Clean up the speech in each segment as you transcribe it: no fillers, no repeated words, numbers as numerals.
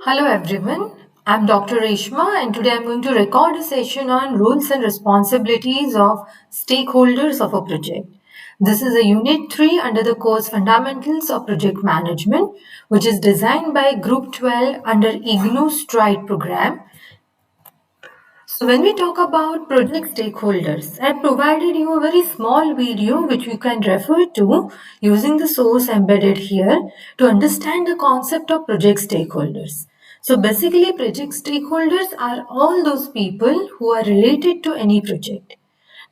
Hello everyone, I'm Dr. Reshma and today I'm going to record a session on roles and responsibilities of stakeholders of a project. This is a Unit 3 under the course Fundamentals of Project Management, which is designed by Group 12 under IGNOU STRIDE program. So when we talk about project stakeholders, I provided you a very small video which you can refer to using the source embedded here to understand the concept of project stakeholders. So basically project stakeholders are all those people who are related to any project.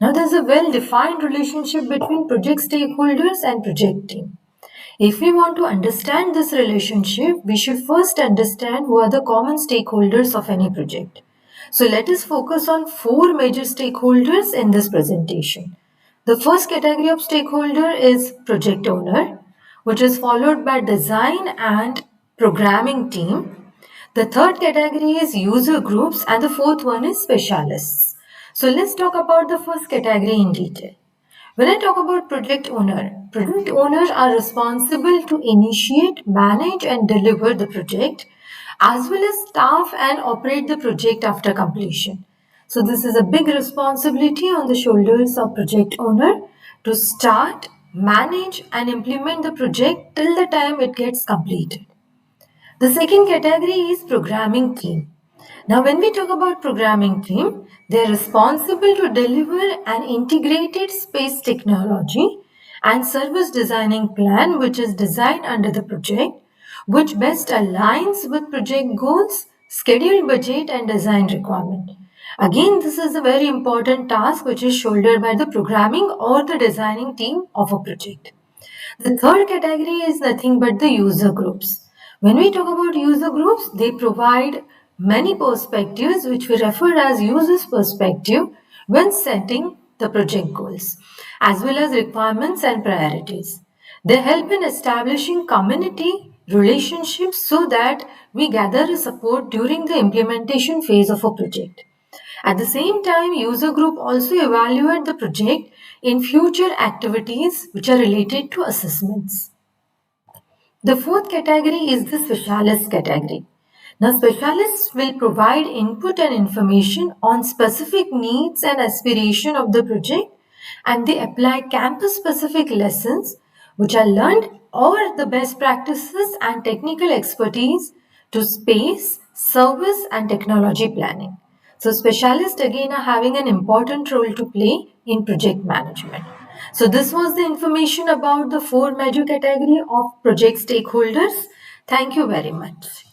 Now there's a well-defined relationship between project stakeholders and project team. If we want to understand this relationship, we should first understand who are the common stakeholders of any project. So let us focus on four major stakeholders in this presentation. The first category of stakeholder is project owner, which is followed by design and programming team. The third category is user groups and the fourth one is specialists. So let's talk about the first category in detail. When I talk about project owners are responsible to initiate, manage and deliver the project as well as staff and operate the project after completion. So this is a big responsibility on the shoulders of project owner to start, manage and implement the project till the time it gets completed. The second category is programming team. Now, when we talk about programming team, they are responsible to deliver an integrated space technology and service designing plan which is designed under the project, which best aligns with project goals, schedule, budget and design requirement. Again, this is a very important task which is shouldered by the programming or the designing team of a project. The third category is nothing but the user groups. When we talk about user groups, they provide many perspectives which we refer as users' perspective when setting the project goals, as well as requirements and priorities. They help in establishing community relationships so that we gather support during the implementation phase of a project. At the same time, user group also evaluate the project in future activities which are related to assessments. The fourth category is the specialist category. Now, specialists will provide input and information on specific needs and aspiration of the project and they apply campus specific lessons which are learned or the best practices and technical expertise to space, service and technology planning. So specialists again are having an important role to play in project management. So this was the information about the four major category of project stakeholders. Thank you very much.